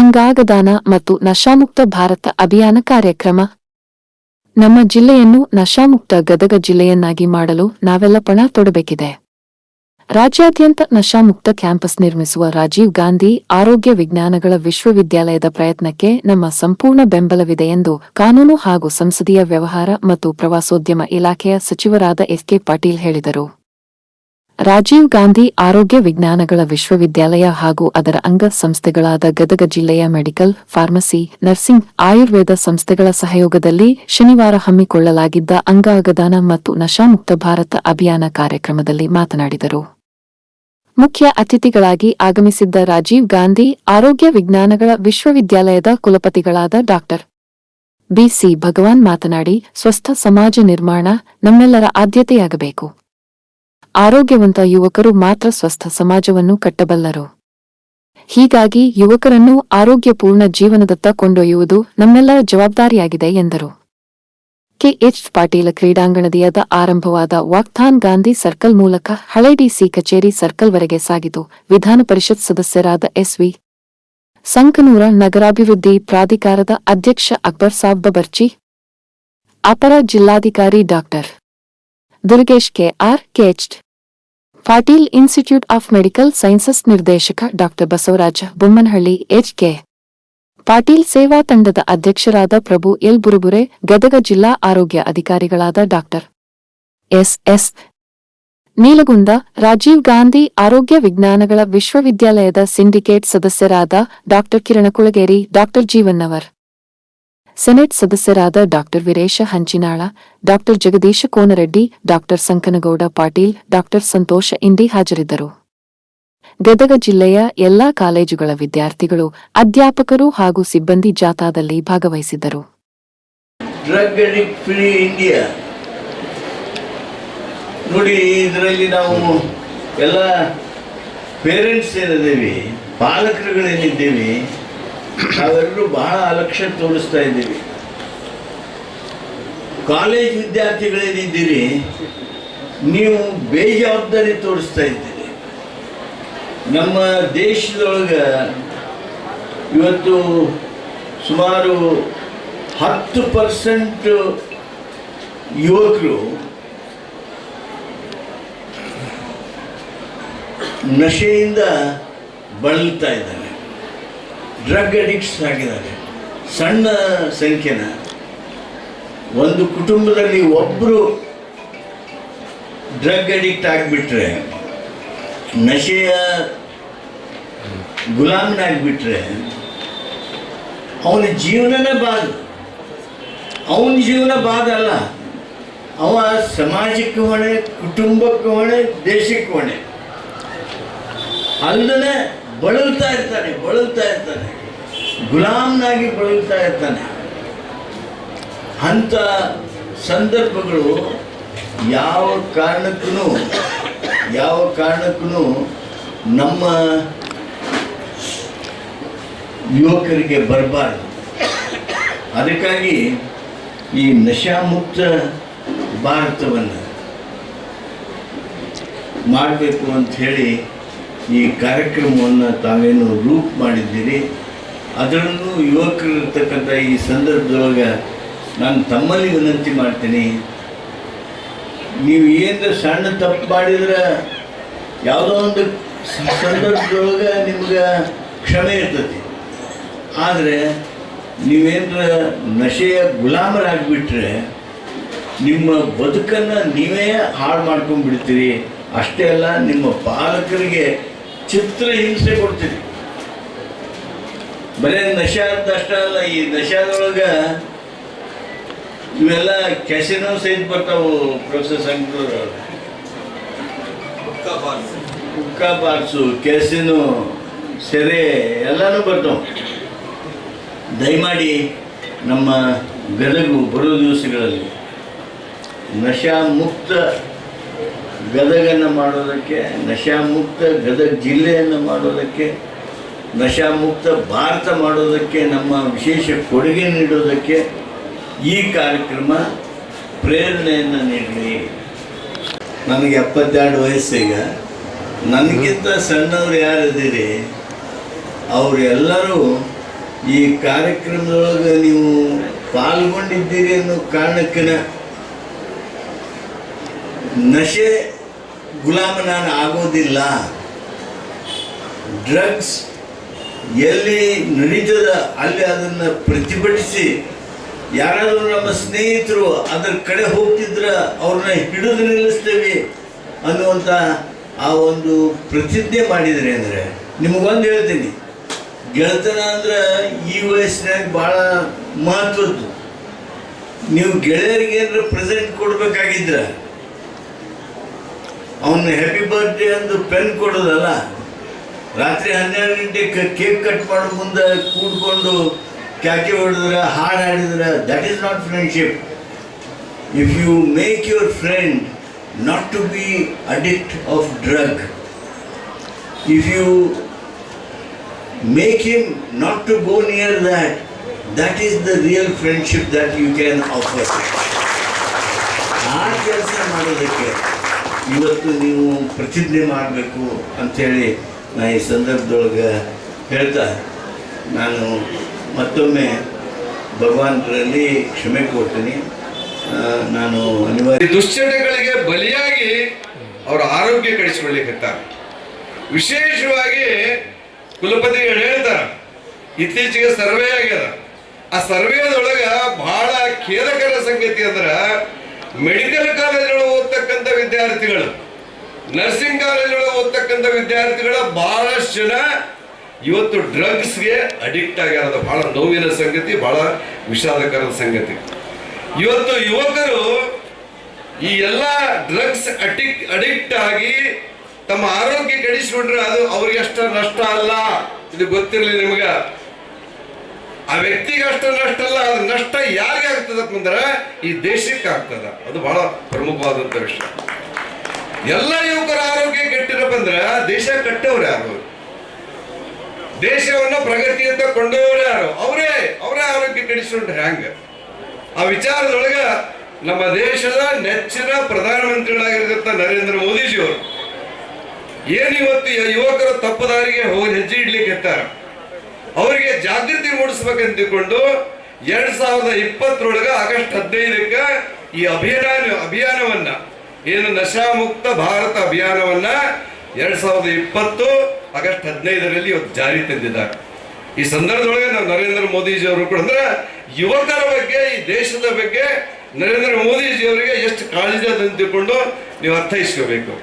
ಅಂಗಾಂಗದಾನ ಮತ್ತು ನಶಾಮುಕ್ತ ಭಾರತ ಅಭಿಯಾನ ಕಾರ್ಯಕ್ರಮ. ನಮ್ಮ ಜಿಲ್ಲೆಯನ್ನು ನಶಾಮುಕ್ತ ಗದಗ ಜಿಲ್ಲೆಯನ್ನಾಗಿ ಮಾಡಲು ನಾವೆಲ್ಲ ಪಣ ತೊಡಬೇಕಿದೆ. ರಾಜ್ಯಾದ್ಯಂತ ನಶಾಮುಕ್ತ ಕ್ಯಾಂಪಸ್ ನಿರ್ಮಿಸುವ ರಾಜೀವ್ ಗಾಂಧಿ ಆರೋಗ್ಯ ವಿಜ್ಞಾನಗಳ ವಿಶ್ವವಿದ್ಯಾಲಯದ ಪ್ರಯತ್ನಕ್ಕೆ ನಮ್ಮ ಸಂಪೂರ್ಣ ಬೆಂಬಲವಿದೆ ಎಂದು ಕಾನೂನು ಹಾಗೂ ಸಂಸದೀಯ ವ್ಯವಹಾರ ಮತ್ತು ಪ್ರವಾಸೋದ್ಯಮ ಇಲಾಖೆಯ ಸಚಿವರಾದ ಎಸ್.ಕೆ. ಪಾಟೀಲ್ ಹೇಳಿದರು. ರಾಜೀವ್ ಗಾಂಧಿ ಆರೋಗ್ಯ ವಿಜ್ಞಾನಗಳ ವಿಶ್ವವಿದ್ಯಾಲಯ ಹಾಗೂ ಅದರ ಅಂಗ ಸಂಸ್ಥೆಗಳಾದ ಗದಗ ಜಿಲ್ಲೆಯ ಮೆಡಿಕಲ್, ಫಾರ್ಮಸಿ, ನರ್ಸಿಂಗ್, ಆಯುರ್ವೇದ ಸಂಸ್ಥೆಗಳ ಸಹಯೋಗದಲ್ಲಿ ಶನಿವಾರ ಹಮ್ಮಿಕೊಳ್ಳಲಾಗಿದ್ದ ಅಂಗಾಂಗದಾನ ಮತ್ತು ನಶಾಮುಕ್ತ ಭಾರತ ಅಭಿಯಾನ ಕಾರ್ಯಕ್ರಮದಲ್ಲಿ ಮಾತನಾಡಿದರು. ಮುಖ್ಯ ಅತಿಥಿಗಳಾಗಿ ಆಗಮಿಸಿದ್ದ ರಾಜೀವ್ ಗಾಂಧಿ ಆರೋಗ್ಯ ವಿಜ್ಞಾನಗಳ ವಿಶ್ವವಿದ್ಯಾಲಯದ ಕುಲಪತಿಗಳಾದ ಡಾ. ಬಿ.ಸಿ. ಭಗವಾನ್ ಮಾತನಾಡಿ, ಸ್ವಸ್ಥ ಸಮಾಜ ನಿರ್ಮಾಣ ನಮ್ಮೆಲ್ಲರ ಆದ್ಯತೆಯಾಗಬೇಕು. ಆರೋಗ್ಯವಂತ ಯುವಕರು ಮಾತ್ರ ಸ್ವಸ್ಥ ಸಮಾಜವನ್ನು ಕಟ್ಟಬಲ್ಲರು. ಹೀಗಾಗಿ ಯುವಕರನ್ನು ಆರೋಗ್ಯಪೂರ್ಣ ಜೀವನದತ್ತ ಕೊಂಡೊಯ್ಯುವುದು ನಮ್ಮೆಲ್ಲರ ಜವಾಬ್ದಾರಿಯಾಗಿದೆ ಎಂದರು. ಕೆ.ಎಚ್. ಪಾಟೀಲ ಕ್ರೀಡಾಂಗಣದಿಂದ ಆರಂಭವಾದ ವಾಕ್ಥಾನ್ ಗಾಂಧಿ ಸರ್ಕಲ್ ಮೂಲಕ ಹಳೆ ಡಿಸಿ ಕಚೇರಿ ಸರ್ಕಲ್ವರೆಗೆ ಸಾಗಿತು. ವಿಧಾನ ಪರಿಷತ್ ಸದಸ್ಯರಾದ ಎಸ್.ವಿ. ಸಂಕನೂರ, ನಗರಾಭಿವೃದ್ಧಿ ಪ್ರಾಧಿಕಾರದ ಅಧ್ಯಕ್ಷ ಅಕ್ಬರ್ ಸಾಬ್ ಬಬರ್ಚಿ, ಅಪರ ಜಿಲ್ಲಾಧಿಕಾರಿ ಡಾ. Durgesh KR. KH. Patil, institute of medical sciences ನಿರ್ದೇಶಕ ಡಾ. ಬಸವರಾಜ ಬೊಮ್ಮನಹಳ್ಳಿ, ಎಚ್.ಕೆ. ಪಾಟೀಲ್, ಸೇವಾ ತಂಡದ ಅಧ್ಯಕ್ಷರಾದ ಪ್ರಭು ಎಲ್. ಬುರುಬುರೆ, ಗದಗ ಜಿಲ್ಲಾ ಆರೋಗ್ಯ ಅಧಿಕಾರಿಗಳಾದ ಡಾ. ಎಸ್. ನೀಲಗುಂದ, ರಾಜೀವ್ ಗಾಂಧಿ ಆರೋಗ್ಯ ವಿಜ್ಞಾನಗಳ ವಿಶ್ವವಿದ್ಯಾಲಯದ ಸಿಂಡಿಕೇಟ್ ಸದಸ್ಯರಾದ ಡಾ. ಕಿರಣ ಕುಳಗೇರಿ, ಡಾ. ಜೀವನ್ನವರ್, ಸೆನೆಟ್ ಸದಸ್ಯರಾದ ಡಾ. ವೀರೇಶ ಹಂಚಿನಾಳ, ಡಾ. ಜಗದೀಶ ಕೋನರೆಡ್ಡಿ, ಡಾ. ಸಂಕನಗೌಡ ಪಾಟೀಲ್, ಡಾ. ಸಂತೋಷ ಇಂಡಿ ಹಾಜರಿದ್ದರು. ಗದಗ ಜಿಲ್ಲೆಯ ಎಲ್ಲಾ ಕಾಲೇಜುಗಳ ವಿದ್ಯಾರ್ಥಿಗಳು, ಅಧ್ಯಾಪಕರು ಹಾಗೂ ಸಿಬ್ಬಂದಿ ಜಾಥಾದಲ್ಲಿ ಭಾಗವಹಿಸಿದ್ದರು. ಡ್ರಗ್ ಅಡಿಕ್ಟ್ ಫ್ರೀ ಇಂಡಿಯಾ ನೋಡಿ, ಇದರಲ್ಲಿ ನಾವು ಎಲ್ಲ ಪೇರೆಂಟ್ಸ್ ಏನಿದ್ದೇವೆ, ಪಾಲಕರುಗಳೇನಿದ್ದೇವೆ, ನಾವೆಲ್ಲರೂ ಬಹಳ ಅಲಕ್ಷ್ಯ ತೋರಿಸ್ತಾ ಇದ್ದೀವಿ. ಕಾಲೇಜ್ ವಿದ್ಯಾರ್ಥಿಗಳೇನಿದ್ದೀರಿ, ನೀವು ಬೇಜವಾಬ್ದಾರಿ ತೋರಿಸ್ತಾ ಇದ್ದೀರಿ. ನಮ್ಮ ದೇಶದೊಳಗೆ ಇವತ್ತು ಸುಮಾರು 10% ಯುವಕರು ನಶೆಯಿಂದ ಬಳಲ್ತಾ ಇದ್ದಾರೆ, ಡ್ರಗ್ ಅಡಿಕ್ಟ್ಸ್ ಆಗಿದ್ದಾರೆ. ಸಣ್ಣ ಸಂಖ್ಯೆನ, ಒಂದು ಕುಟುಂಬದಲ್ಲಿ ಒಬ್ಬರು ಡ್ರಗ್ ಅಡಿಕ್ಟ್ ಆಗಿಬಿಟ್ರೆ, ನಶೆಯ ಗುಲಾಮನಾಗಿಬಿಟ್ರೆ ಅವನ ಜೀವನನೇ ಬಾದ್. ಅವನ ಜೀವನ ಬಾದ್ ಅಲ್ಲ, ಅವ ಸಮಾಜಕ್ಕೆ ಹೊಣೆ, ಕುಟುಂಬಕ್ಕೆ ಹೊಣೆ, ದೇಶಕ್ಕೆ ಹೊಣೆ. ಅಲ್ಲದೆ ಬಳಲ್ತಾ ಇರ್ತಾನೆ, ಗುಲಾಮನಾಗಿ ಬಳಲ್ತಾ ಇರ್ತಾನೆ. ಅಂಥ ಸಂದರ್ಭಗಳು ಯಾವ ಕಾರಣಕ್ಕೂ ನಮ್ಮ ಯುವಕರಿಗೆ ಬರಬಾರ್ದು. ಅದಕ್ಕಾಗಿ ಈ ನಶಾಮುಕ್ತ ಭಾರತವನ್ನು ಮಾಡಬೇಕು ಅಂತ ಹೇಳಿ ಈ ಕಾರ್ಯಕ್ರಮವನ್ನು ತಾವೇನು ರೂಪ್ ಮಾಡಿದ್ದೀರಿ. ಅದರಲ್ಲೂ ಯುವಕರಿರ್ತಕ್ಕಂಥ ಈ ಸಂದರ್ಭದೊಳಗೆ ನಾನು ತಮ್ಮಲ್ಲಿ ವಿನಂತಿ ಮಾಡ್ತೀನಿ, ನೀವು ಏನು ಸಣ್ಣ ತಪ್ಪು ಮಾಡಿದ್ರೆ ಯಾವುದೋ ಒಂದು ಸಂದರ್ಭದೊಳಗೆ ನಿಮ್ಗೆ ಕ್ಷಮೆ ಇರ್ತೈತಿ. ಆದರೆ ನೀವೇನರ ನಶೆಯ ಗುಲಾಮರಾಗಿಬಿಟ್ರೆ ನಿಮ್ಮ ಬದುಕನ್ನು ನೀವೇ ಹಾಳು ಮಾಡ್ಕೊಂಡ್ಬಿಡ್ತೀರಿ. ಅಷ್ಟೇ ಅಲ್ಲ, ನಿಮ್ಮ ಪಾಲಕರಿಗೆ ಚಿತ್ರಹಿಂಸೆ ಕೊಡ್ತೀರಿ. ಬರೀ ನಶಾದಷ್ಟೇ ಅಲ್ಲ, ಈ ನಶಾದೊಳಗೆ ಇವೆಲ್ಲ ಕ್ಯಾಸಿನೋ ಸಹಿತ ಬರ್ತಾವು. ಪ್ರೊಫೆಸರ್ ಸಂಕೂರ್, ಹುಕ್ಕಾ ಬಾರ್ಸು, ಕ್ಯಾಸಿನೋ, ಸೆರೆ ಎಲ್ಲನೂ ಬರ್ತಾವೆ. ದಯಮಾಡಿ ನಮ್ಮ ಗದಗು ಬರೋ ದಿವಸಗಳಲ್ಲಿ ನಶಾಮುಕ್ತ ಗದಗನ್ನು ಮಾಡೋದಕ್ಕೆ, ನಶಾಮುಕ್ತ ಗದಗ ಜಿಲ್ಲೆಯನ್ನು ಮಾಡೋದಕ್ಕೆ, ನಶಾಮುಕ್ತ ಭಾರತ ಮಾಡೋದಕ್ಕೆ ನಮ್ಮ ವಿಶೇಷ ಕೊಡುಗೆ ನೀಡೋದಕ್ಕೆ ಈ ಕಾರ್ಯಕ್ರಮ ಪ್ರೇರಣೆಯನ್ನು ನೀಡಲಿ. ನನಗೆ 72 ವಯಸ್ಸೀಗ. ನನಗಿಂತ ಸಣ್ಣವ್ರು ಯಾರಿದ್ದೀರಿ ಅವರೆಲ್ಲರೂ ಈ ಕಾರ್ಯಕ್ರಮದೊಳಗೆ ನೀವು ಪಾಲ್ಗೊಂಡಿದ್ದೀರಿ ಅನ್ನೋ ಕಾರಣಕ್ಕೆ ನಶೆ ಗುಲಾಮ ನಾನು ಆಗೋದಿಲ್ಲ. ಡ್ರಗ್ಸ್ ಎಲ್ಲಿ ನಡೀತದ ಅಲ್ಲಿ ಅದನ್ನು ಪ್ರತಿಭಟಿಸಿ ಯಾರಾದರೂ ನಮ್ಮ ಸ್ನೇಹಿತರು ಅದರ ಕಡೆ ಹೋಗ್ತಿದ್ರೆ ಅವ್ರನ್ನ ಹಿಡಿದು ನಿಲ್ಲಿಸ್ತೇವೆ ಅನ್ನುವಂಥ ಆ ಒಂದು ಪ್ರತಿಜ್ಞೆ ಮಾಡಿದ್ರಿ. ಅಂದರೆ ನಿಮಗೊಂದು ಹೇಳ್ತೀನಿ, ಗೆಳೆತನ ಅಂದ್ರೆ ಈ ವಯಸ್ಸಿನಾಗ ಭಾಳ ಮಹತ್ವದ್ದು. ನೀವು ಗೆಳೆಯರಿಗೆ ಏನಾರ ಪ್ರೆಸೆಂಟ್ ಕೊಡಬೇಕಾಗಿದ್ರೆ ಅವನ್ನ ಹ್ಯಾಪಿ ಬರ್ತ್ಡೇ ಅಂದು ಪೆನ್ ಕೊಡೋದಲ್ಲ, ರಾತ್ರಿ 12 ಗಂಟೆಗೆ ಕೇಕ್ ಕಟ್ ಮಾಡೋ ಮುಂದೆ ಕೂಡ್ಕೊಂಡು ಕ್ಯಾಕೆ ಹೊಡೆದ್ರೆ ಹಾಡು ಹಾಡಿದ್ರೆ that is not friendship. If you make your friend not to be addict of drug, if you make him not to go near that, that is the real friendship that you can offer. ಆ ಕೆಲಸ ಮಾಡೋದಕ್ಕೆ ಇವತ್ತು ನೀವು ಪ್ರತಿಜ್ಞೆ ಮಾಡಬೇಕು ಅಂಥೇಳಿ ನಾನು ಈ ಸಂದರ್ಭದೊಳಗೆ ಹೇಳ್ತಾ, ನಾನು ಮತ್ತೊಮ್ಮೆ ಭಗವಂತರಲ್ಲಿ ಕ್ಷಮೆ ಕೊಡ್ತೀನಿ. ನಾನು ಅನಿವಾರ್ಯ ದುಶ್ಚಟಗಳಿಗೆ ಬಲಿಯಾಗಿ ಅವರ ಆರೋಗ್ಯ ಕಳಿಸಿಕೊಳ್ಳಿಕತ್ತಾರೆ. ವಿಶೇಷವಾಗಿ ಕುಲಪತಿಗಳು ಹೇಳ್ತಾರೆ, ಇತ್ತೀಚೆಗೆ ಸರ್ವೆ ಆಗ್ಯದ. ಆ ಸರ್ವೇದೊಳಗ ಬಹಳ ಖೇದಕರ ಸಂಗತಿ ಅಂದ್ರೆ ಮೆಡಿಕಲ್ ಕಾಲೇಜ್ಗಳು ಓದ್ತಕ್ಕಂಥ ವಿದ್ಯಾರ್ಥಿಗಳು, ನರ್ಸಿಂಗ್ ಕಾಲೇಜ್ಗಳು ಓದ್ತಕ್ಕಂಥ ವಿದ್ಯಾರ್ಥಿಗಳ ಬಹಳಷ್ಟು ಜನ ಇವತ್ತು ಡ್ರಗ್ಸ್ಗೆ ಅಡಿಕ್ಟ್ ಆಗ್ಯಾರ. ಬಹಳ ನೋವಿನ ಸಂಗತಿ, ಬಹಳ ವಿಷಾದಕರದ ಸಂಗತಿ. ಇವತ್ತು ಯುವಕರು ಈ ಎಲ್ಲ ಡ್ರಗ್ಸ್ ಅಡಿಕ್ಟ್ ಆಗಿ ತಮ್ಮ ಆರೋಗ್ಯ ಕೆಡಿಸಿಕೊಂಡ್ರೆ ಅದು ಅವ್ರಿಗೆ ಅಷ್ಟ ನಷ್ಟ ಅಲ್ಲ. ಇದು ಗೊತ್ತಿರಲಿ ನಿಮ್ಗೆ. ಆ ವ್ಯಕ್ತಿಗೆ ಅಷ್ಟ ನಷ್ಟ ಅಲ್ಲ, ಅದು ನಷ್ಟ ಯಾರಿಗೆ ಆಗ್ತದಪ್ಪ ಅಂದ್ರೆ ಈ ದೇಶಕ್ಕೆ ಆಗ್ತದ. ಅದು ಬಹಳ ಪ್ರಮುಖವಾದಂತ ವಿಷಯ. ಎಲ್ಲ ಯುವಕರ ಆರೋಗ್ಯ ಕೆಟ್ಟಿರಪ್ಪ ಅಂದ್ರೆ ದೇಶ ಕಟ್ಟವ್ರು ಯಾರು? ದೇಶವನ್ನ ಪ್ರಗತಿಯತ್ತ ಕೊಂಡವರು ಯಾರು? ಅವರೇ ಆರೋಗ್ಯ ಕೆಡಿಸಿಕೊಂಡ್ರೆ ಹ್ಯಾಂಗ? ಆ ವಿಚಾರದೊಳಗ ನಮ್ಮ ದೇಶದ ನೆಚ್ಚಿನ ಪ್ರಧಾನಮಂತ್ರಿಗಳಾಗಿರ್ತಕ್ಕಂಥ ನರೇಂದ್ರ ಮೋದಿಜಿಯವರು ಏನು ಇವತ್ತು ಯುವಕರು ತಪ್ಪುದಾರಿಗೆ ಹೋಗಿ ಹೆಜ್ಜೆ ಇಡ್ಲಿಕ್ಕೆ ಎತ್ತಾರ, ಅವರಿಗೆ ಜಾಗೃತಿ ಮೂಡಿಸ್ಬೇಕಂತ ತಿಳ್ಕೊಂಡು 2020 ಆಗಸ್ಟ್ 15ಕ್ಕೆ ಈ ಅಭಿಯಾನವನ್ನ ಏನು ನಶಾಮುಕ್ತ ಭಾರತ ಅಭಿಯಾನವನ್ನ 2020 ಆಗಸ್ಟ್ 15ರಲ್ಲಿ ಇವತ್ತು ಜಾರಿ ತಂದಿದ್ದಾರೆ. ಈ ಸಂದರ್ಭದೊಳಗೆ ನಾವು ನರೇಂದ್ರ ಮೋದಿಜಿ ಅವರು ಕೂಡ ಅಂದ್ರೆ ಯುವಕರ ಬಗ್ಗೆ, ಈ ದೇಶದ ಬಗ್ಗೆ ನರೇಂದ್ರ ಮೋದಿಜಿ ಅವರಿಗೆ ಎಷ್ಟು ಕಾಳಜಿ ಅಂತ ತಿಳ್ಕೊಂಡು ನೀವು ಅರ್ಥೈಸ್ಕೋಬೇಕು.